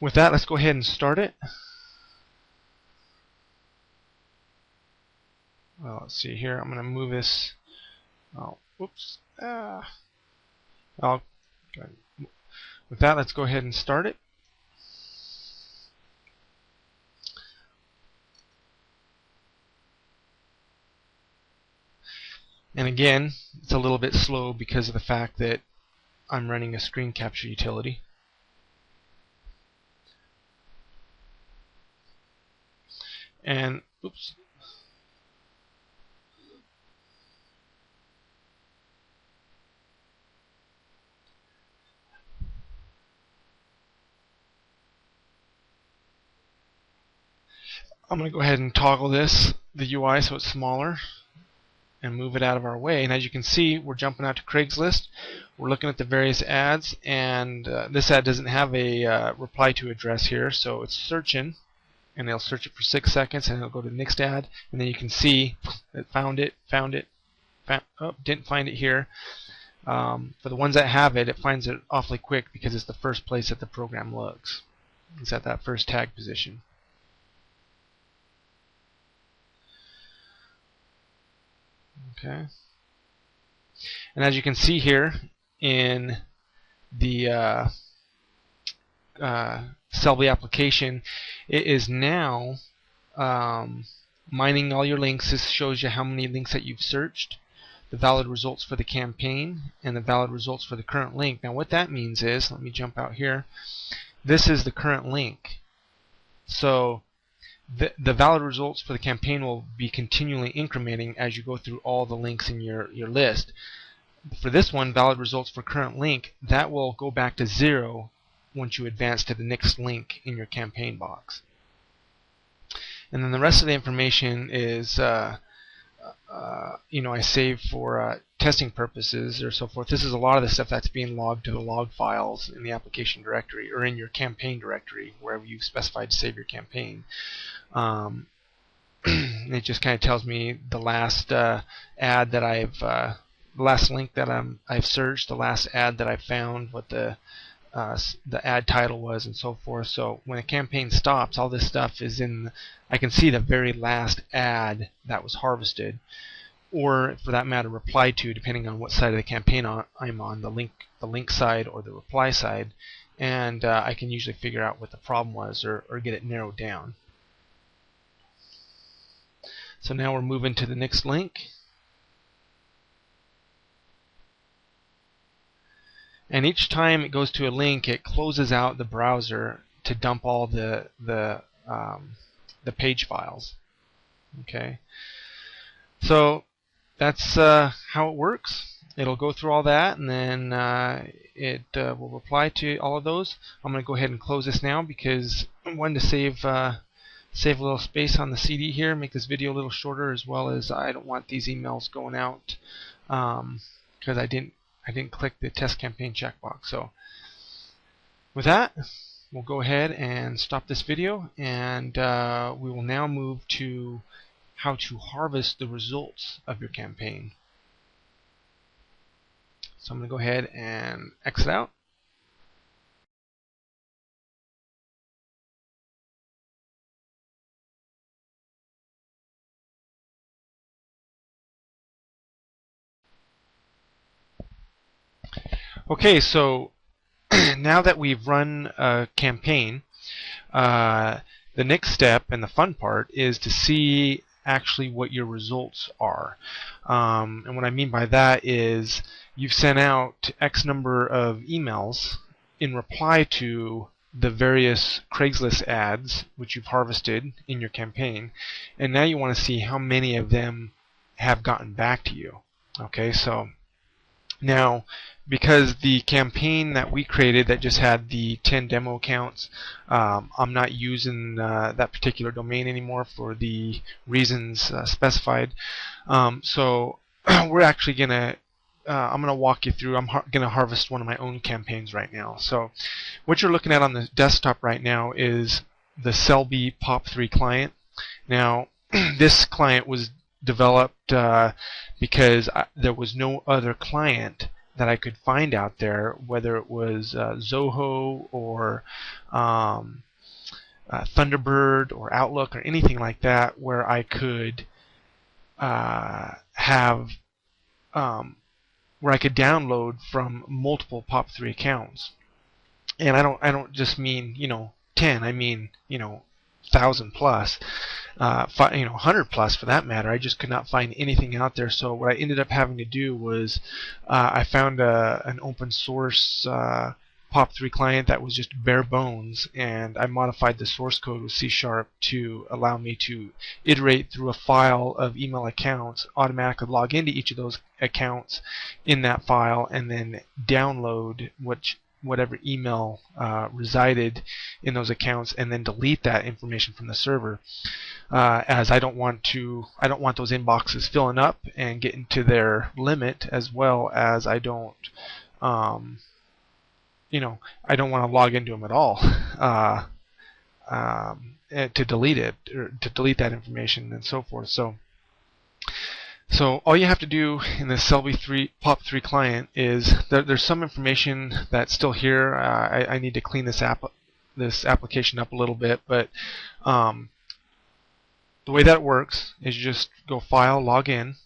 With that, let's go ahead and start it. Well, let's see here. I'm going to move this. Oh, whoops. With that, let's go ahead and start it. And again, it's a little bit slow because of the fact that I'm running a screen capture utility. And oops. I'm going to go ahead and toggle the UI so it's smaller, and move it out of our way. And as you can see, we're jumping out to Craigslist. We're looking at the various ads, and this ad doesn't have a reply to address here, so it's searching, and it'll search it for 6 seconds, and it'll go to the next ad, and then you can see it found it, didn't find it here. For the ones that have it, it finds it awfully quick because it's the first place that the program looks. It's at that first tag position. Okay. And as you can see here in the CELB application, it is now mining all your links. This shows you how many links that you've searched, the valid results for the campaign, and the valid results for the current link. Now what that means is, let me jump out here, this is the current link. So the valid results for the campaign will be continually incrementing as you go through all the links in your list. For this one, valid results for current link, that will go back to 0 once you advance to the next link in your campaign box. And then the rest of the information is I save for testing purposes or so forth. This is a lot of the stuff that's being logged to the log files in the application directory or in your campaign directory, wherever you've specified to save your campaign. It just kind of tells me the last ad that the last link that I've searched, the last ad that I found, what the ad title was, and so forth. So when a campaign stops, all this stuff is in. I can see the very last ad that was harvested, or for that matter, reply to, depending on what side of the campaign I'm on, the link side or the reply side, and I can usually figure out what the problem was or get it narrowed down. So now we're moving to the next link. And each time it goes to a link, it closes out the browser to dump all the page files. Okay. So that's how it works. It'll go through all that, and then it will reply to all of those. I'm going to go ahead and close this now because I wanted to save a little space on the CD here, make this video a little shorter, as well as I don't want these emails going out because I didn't click the test campaign checkbox. So with that, we'll go ahead and stop this video, and we will now move to how to harvest the results of your campaign. So I'm going to go ahead and exit out. Okay, so now that we've run a campaign, the next step and the fun part is to see actually what your results are. And what I mean by that is you've sent out X number of emails in reply to the various Craigslist ads which you've harvested in your campaign, and now you want to see how many of them have gotten back to you. Okay, so now, because the campaign that we created that just had the 10 demo accounts, I'm not using that particular domain anymore for the reasons specified. So we're actually gonna I'm gonna walk you through. I'm gonna harvest one of my own campaigns right now. So what you're looking at on the desktop right now is the CELB POP3 client. Now this client was developed because there was no other client that I could find out there, whether it was Zoho or Thunderbird or Outlook or anything like that, where I could have where I could download from multiple POP3 accounts. And I don't just mean 10. I mean 1,000 plus, 100 plus for that matter. I just could not find anything out there. So what I ended up having to do was I found an open source POP3 client that was just bare bones, and I modified the source code with C# to allow me to iterate through a file of email accounts, automatically log into each of those accounts in that file, and then download whatever email resided in those accounts, and then delete that information from the server, as I don't want those inboxes filling up and getting to their limit, as well as I don't I don't want to log into them at all to delete it, or to delete that information and so forth. So all you have to do in this CELB POP3 client is there's some information that's still here. I need to clean this application up a little bit, but the way that it works is you just go File, Log In,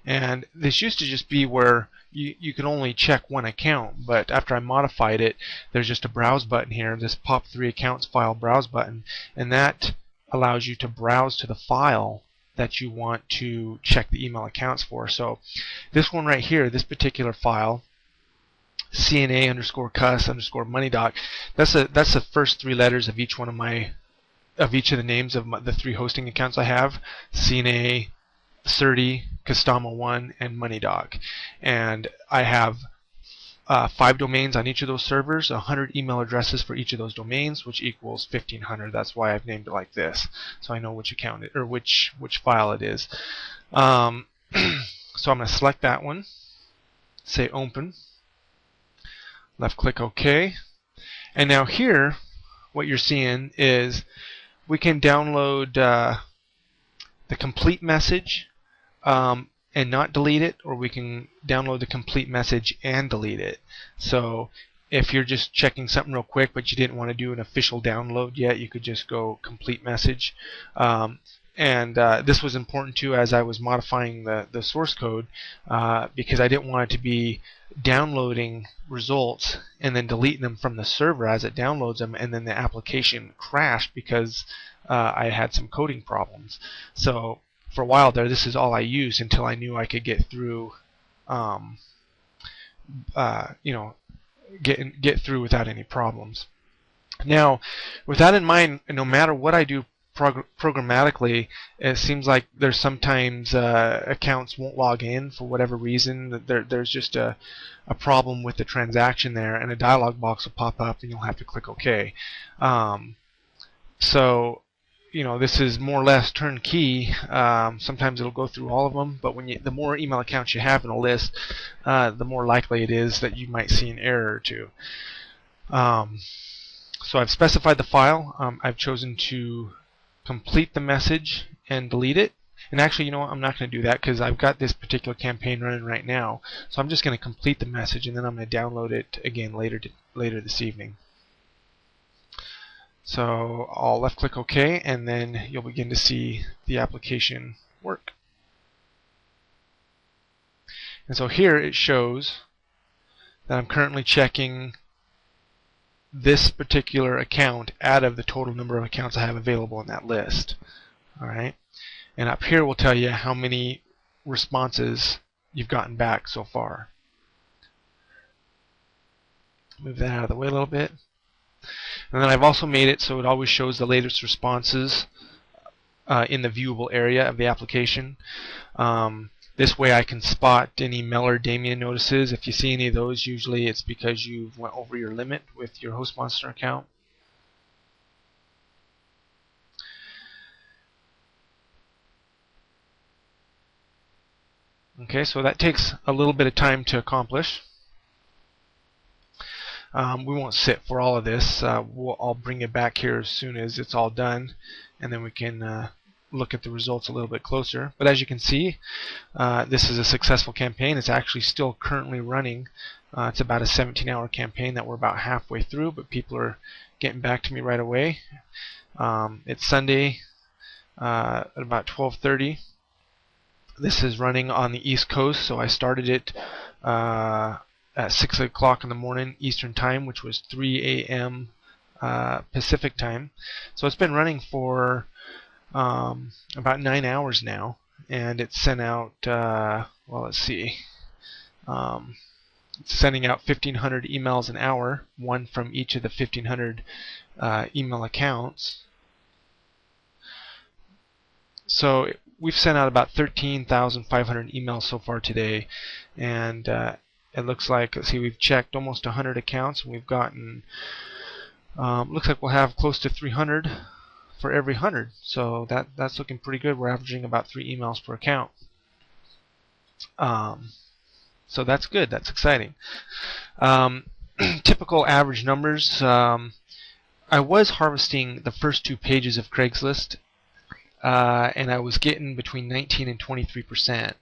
and this used to just be where you can only check one account, but after I modified it, there's just a browse button here, this POP3 accounts file browse button, and that allows you to browse to the file that you want to check the email accounts for. So this one right here, this particular file, CNA_cus_moneydoc, that's the first 3 letters of each one of each of the names of the 3 hosting accounts I have: CNA, Certi, Custama1, and MoneyDoc. And I have 5 domains on each of those servers, 100 email addresses for each of those domains, which equals 1,500. That's why I've named it like this, so I know which account or which file it is. So I'm going to select that one, say Open, left click OK, and now here what you're seeing is we can download the complete message and not delete it, or we can download the complete message and delete it. So if you're just checking something real quick but you didn't want to do an official download yet, you could just go complete message. This was important too as I was modifying the source code, because I didn't want it to be downloading results and then deleting them from the server as it downloads them, and then the application crashed because I had some coding problems. So for a while there, this is all I used until I knew I could get through, get through without any problems. Now, with that in mind, no matter what I do programmatically, it seems like there's sometimes accounts won't log in for whatever reason. There's just a problem with the transaction there, and a dialog box will pop up, and you'll have to click OK. So this is more or less turnkey. Sometimes it'll go through all of them, but the more email accounts you have in a list, the more likely it is that you might see an error or two. So I've specified the file. I've chosen to complete the message and delete it. And actually, you know what? I'm not going to do that because I've got this particular campaign running right now. So I'm just going to complete the message, and then I'm going to download it again later this evening. So I'll left click OK, and then you'll begin to see the application work. And so here it shows that I'm currently checking this particular account out of the total number of accounts I have available in that list. Alright, and up here will tell you how many responses you've gotten back so far. Move that out of the way a little bit. And then I've also made it so it always shows the latest responses in the viewable area of the application. This way I can spot any Meller-Damian notices. If you see any of those, usually it's because you've went over your limit with your HostMonster account. Okay, so that takes a little bit of time to accomplish. We won't sit for all of this. I'll bring it back here as soon as it's all done, and then we can look at the results a little bit closer. But as you can see, this is a successful campaign. It's actually still currently running. It's about a 17-hour campaign that we're about halfway through, but people are getting back to me right away. It's Sunday at about 12:30. This is running on the East Coast, so I started it at 6 o'clock in the morning Eastern Time, which was 3 a.m. Pacific Time. So it's been running for about 9 hours now, and it's sent out, well, let's see, it's sending out 1,500 emails an hour, one from each of the 1,500 email accounts. So we've sent out about 13,500 emails so far today, and it looks like, let's see, we've checked almost 100 accounts, and we've gotten, looks like we'll have close to 300 for every 100. So that's looking pretty good. We're averaging about 3 emails per account. So that's good. That's exciting. Typical average numbers. I was harvesting the first 2 pages of Craigslist, and I was getting between 19 and 23%.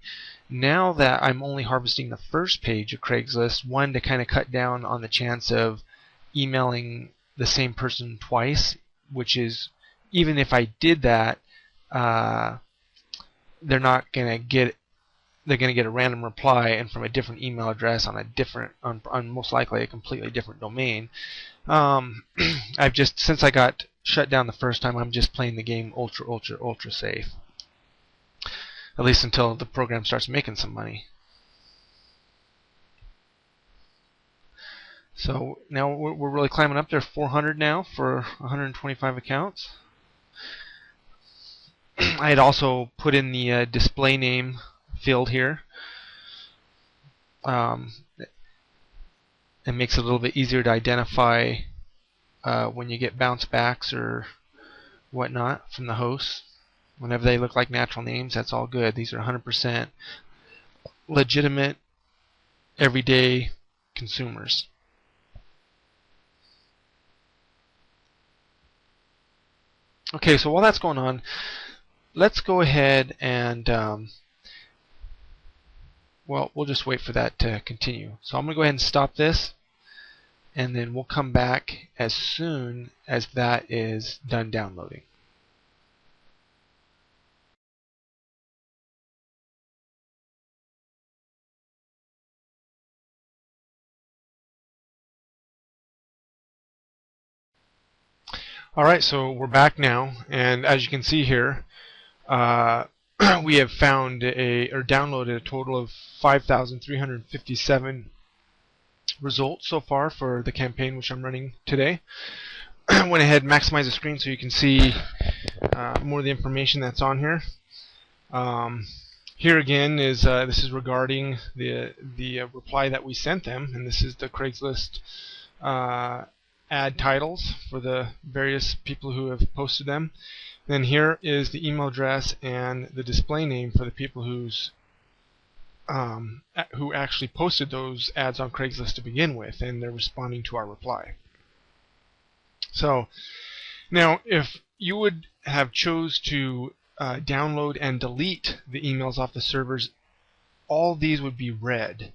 Now that I'm only harvesting the first page of Craigslist, one, to kind of cut down on the chance of emailing the same person twice, which is, even if I did that, they're not going to get, they're going to get a random reply and from a different email address on a different, on most likely a completely different domain. I've just, since I got shut down the first time, I'm just playing the game ultra safe. At least until the program starts making some money. So now we're really climbing up there. 400 now for 125 accounts. I had also put in the display name field here. It makes it a little bit easier to identify when you get bounce backs or whatnot from the hosts. Whenever they look like natural names, that's all good. These are 100% legitimate, everyday consumers. Okay, so while that's going on, let's go ahead and, well, we'll just wait for that to continue. So I'm going to go ahead and stop this, and then we'll come back as soon as that is done downloading. Alright, so we're back now, and as you can see here, we have found or downloaded a total of 5,357 results so far for the campaign which I'm running today. Went ahead and maximized the screen so you can see more of the information that's on here. Here again is this is regarding the reply that we sent them, and this is the Craigslist ad titles for the various people who have posted them. Then here is the email address and the display name for the people who actually posted those ads on Craigslist to begin with, and they're responding to our reply. So now, if you would have chose to download and delete the emails off the servers, all these would be red,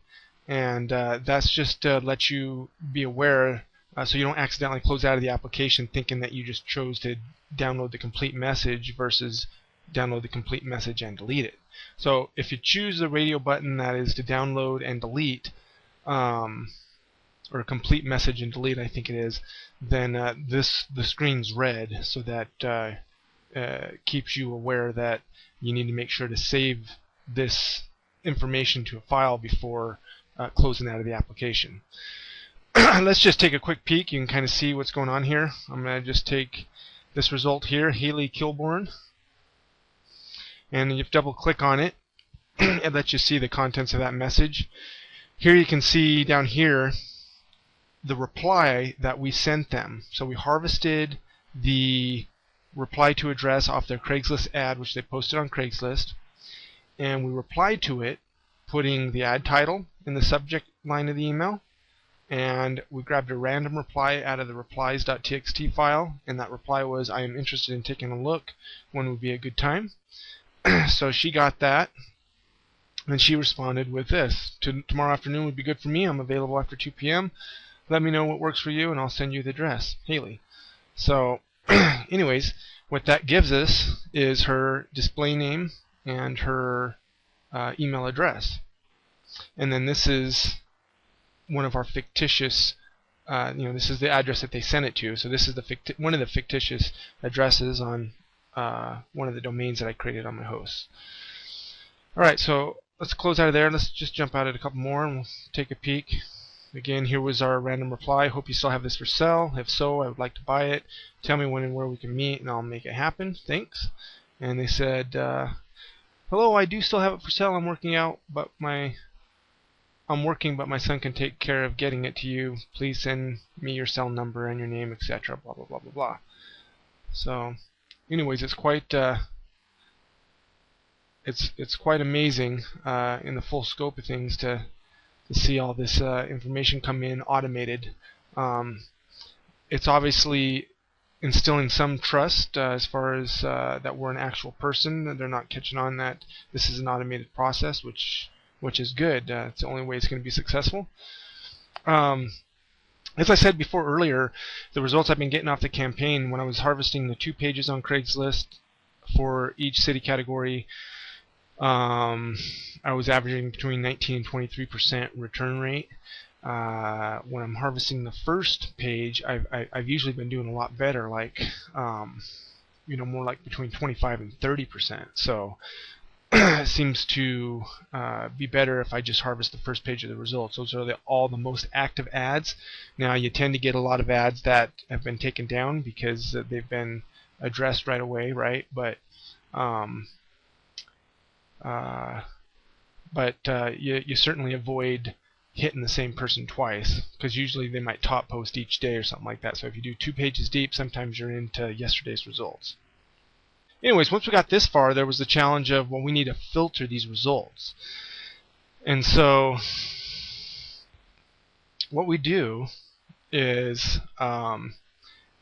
and that's just to let you be aware, so you don't accidentally close out of the application thinking that you just chose to download the complete message versus download the complete message and delete it. So if you choose the radio button that is to download and delete, or complete message and delete, I think it is, then the screen's red, so that keeps you aware that you need to make sure to save this information to a file before closing out of the application. Let's just take a quick peek. You can kind of see what's going on here. I'm going to just take this result here, Haley Kilborn, and you double click on it. It lets you see the contents of that message. Here you can see down here the reply that we sent them. So we harvested the reply to address off their Craigslist ad, which they posted on Craigslist, and we replied to it putting the ad title in the subject line of the email and we grabbed a random reply out of the replies.txt file, and that reply was, "I am interested in taking a look. When would be a good time?" So she got that, and she responded with this: "Tomorrow afternoon would be good for me. I'm available after 2 p.m. Let me know what works for you, and I'll send you the address. Haley." So anyways, what that gives us is her display name and her email address. And then this is one of our fictitious, this is the address that they sent it to. So this is one of the fictitious addresses on one of the domains that I created on my hosts. Alright, so let's close out of there. Let's just jump out at a couple more and we'll take a peek. Again, here was our random reply. Hope you still have this for sale. If so, I would like to buy it. Tell me when and where we can meet, and I'll make it happen. Thanks. And they said, "Hello, I do still have it for sale. I'm working, but my son can take care of getting it to you. Please send me your cell number and your name, etc." Blah blah blah blah blah. So, anyways, it's quite it's quite amazing in the full scope of things to see all this information come in automated. It's obviously instilling some trust as far as that we're an actual person, that they're not catching on that this is an automated process, which is good. It's the only way it's going to be successful. As I said before earlier, the results I've been getting off the campaign, when I was harvesting the 2 pages on Craigslist for each city category, I was averaging between 19 and 23% return rate. When I'm harvesting the first page, I've usually been doing a lot better, like more like between 25 and 30%. So it seems to be better if I just harvest the first page of the results. Those are all the most active ads. Now you tend to get a lot of ads that have been taken down because they've been addressed right away, right? But you certainly avoid hitting the same person twice, because usually they might top post each day or something like that. So if you do 2 pages deep, sometimes you're into yesterday's results. Anyways, once we got this far, there was the challenge of, well, we need to filter these results. And so what we do is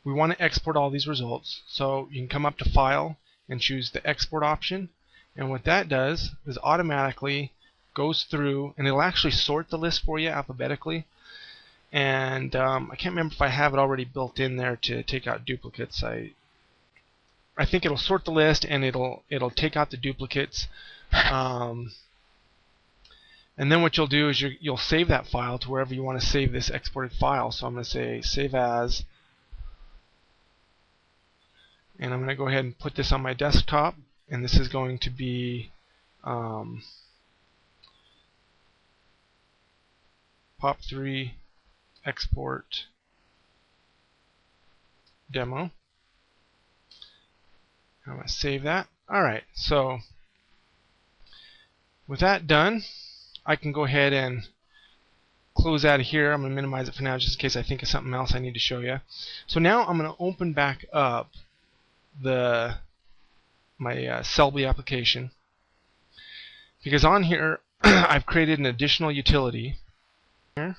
we want to export all these results. So you can come up to File and choose the Export option. And what that does is automatically goes through, and it'll actually sort the list for you alphabetically. And I can't remember if I have it already built in there to take out duplicates. I think it'll sort the list, and it'll take out the duplicates. And then what you'll do is you'll save that file to wherever you want to save this exported file. So I'm going to say Save As, and I'm going to go ahead and put this on my desktop. And this is going to be POP3 export demo. I'm going to save that. Alright, so with that done, I can go ahead and close out of here. I'm going to minimize it for now just in case I think of something else I need to show you. So now I'm going to open back up my CELB application, because on here I've created an additional utility here,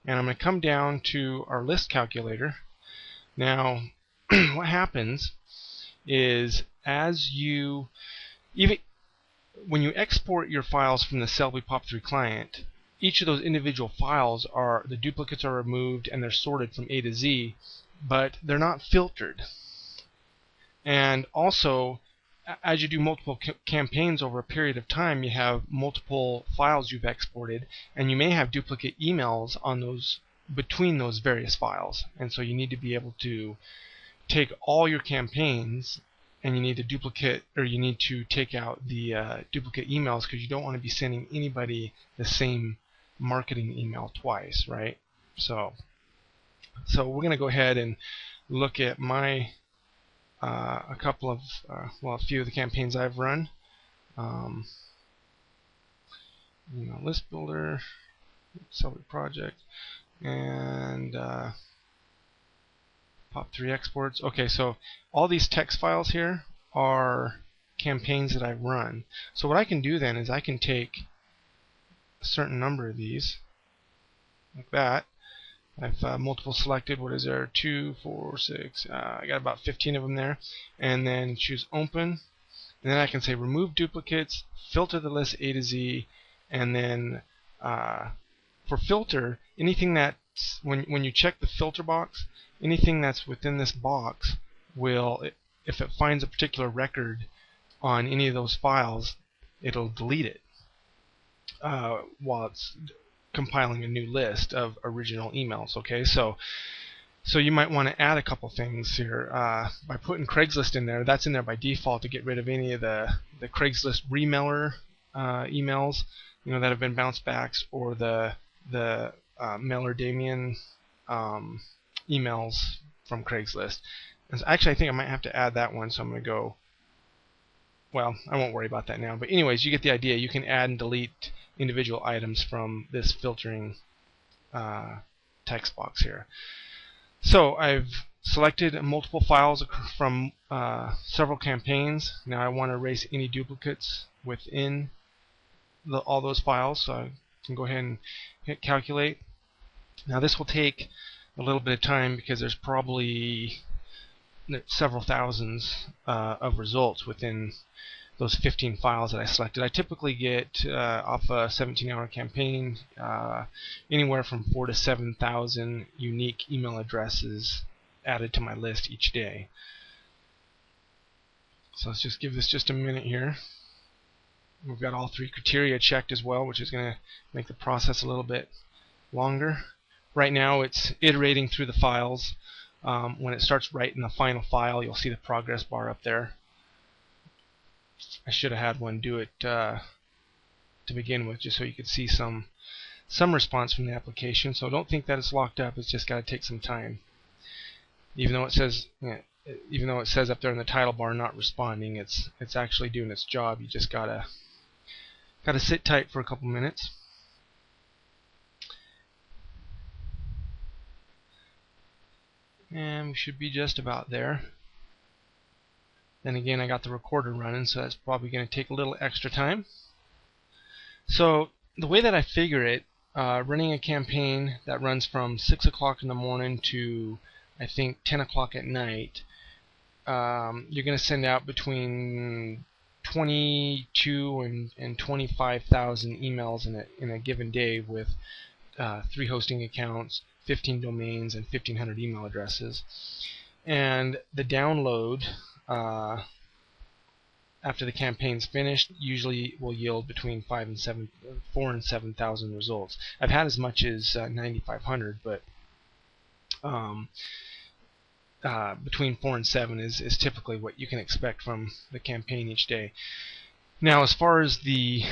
and I'm going to come down to our list calculator. Now what happens is when you export your files from the CELB POP3 client, each of those individual files the duplicates are removed and they're sorted from A to Z, but they're not filtered. And also, as you do multiple campaigns over a period of time, you have multiple files you've exported, and you may have duplicate emails on between those various files. And so you need to be able to take all your campaigns, and you need to take out the duplicate emails, because you don't want to be sending anybody the same marketing email twice, right? So we're going to go ahead and look at a few of the campaigns I've run. List builder, CELB project, and POP3 exports. Okay, so all these text files here are campaigns that I've run. So what I can do then is I can take a certain number of these, like that, I've multiple selected. What is there? 2, 4, 6. I got about 15 of them there. And then choose open. And then I can say remove duplicates, filter the list A to Z, and then for filter, anything that's when you check the filter box, anything that's within this box will, if it finds a particular record on any of those files, it'll delete it while it's compiling a new list of original emails. Okay, so you might want to add a couple things here by putting Craigslist in there. That's in there by default to get rid of any of the Craigslist remailer emails, that have been bounced backs, or the Mailer Damien emails from Craigslist. And so actually, I think I might have to add that one. So I'm going to go. Well, I won't worry about that now. But anyways, you get the idea. You can add and delete individual items from this filtering text box here. So I've selected multiple files from several campaigns. Now I want to erase any duplicates within all those files. So I can go ahead and hit calculate. Now this will take a little bit of time because there's probably several thousands of results within those 15 files that I selected. I typically get off a 17-hour campaign anywhere from 4,000 to 7,000 unique email addresses added to my list each day. So let's just give this just a minute here. We've got all 3 criteria checked as well, which is going to make the process a little bit longer. Right now it's iterating through the files. When it starts writing the final file, you'll see the progress bar up there. I should have had one do it to begin with, just so you could see some response from the application. So don't think that it's locked up. It's just got to take some time. Even though it says up there in the title bar not responding, it's actually doing its job. You just gotta sit tight for a couple minutes. And we should be just about there. Then again, I got the recorder running, so that's probably going to take a little extra time. So the way that I figure it, running a campaign that runs from 6 o'clock in the morning to, I think, 10 o'clock at night, you're going to send out between 22 and 25,000 emails in a given day with 3 hosting accounts, 15 domains, and 1,500 email addresses. And the download after the campaign's finished usually will yield between 4 and 7,000 results. I've had as much as 9,500, but between 4 and 7 is typically what you can expect from the campaign each day. Now, as far as the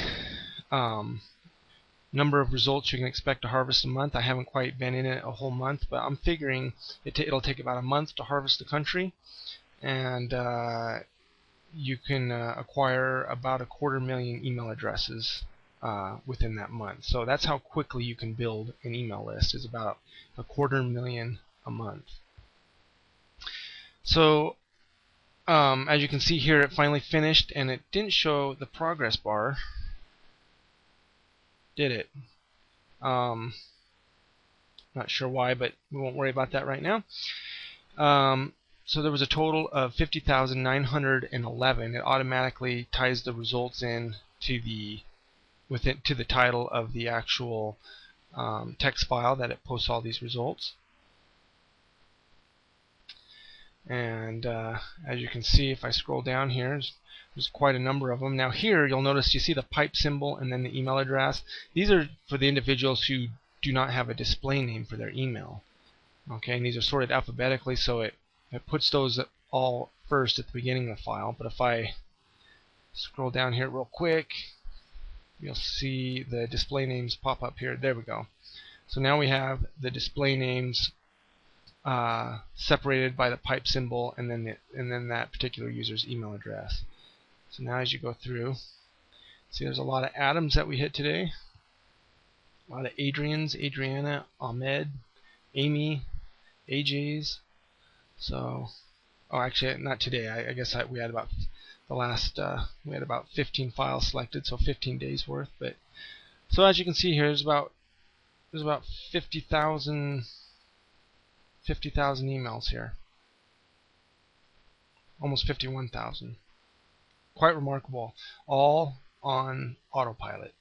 number of results you can expect to harvest a month, I haven't quite been in it a whole month, but I'm figuring it'll take about a month to harvest the country, and you can acquire about 250,000 email addresses within that month. So that's how quickly you can build an email list, is about 250,000 a month. So as you can see here, it finally finished, and it didn't show the progress bar, did it? Not sure why, but we won't worry about that right now. So there was a total of 50,911. It automatically ties the results in to the title of the actual text file that it posts all these results. And as you can see, if I scroll down here, there's quite a number of them. Now here, you'll notice you see the pipe symbol and then the email address. These are for the individuals who do not have a display name for their email. Okay, and these are sorted alphabetically, so it puts those all first at the beginning of the file. But if I scroll down here real quick, you'll see the display names pop up here. There we go. So now we have the display names separated by the pipe symbol and then that particular user's email address. So now as you go through, see there's a lot of Adams that we hit today. A lot of Adrians, Adriana, Ahmed, Amy, AJs. So, oh, actually, not today. I guess we had about we had about 15 files selected, so 15 days worth. But so as you can see here, there's about 50,000 50,000 emails here. Almost 51,000. Quite remarkable. All on autopilot.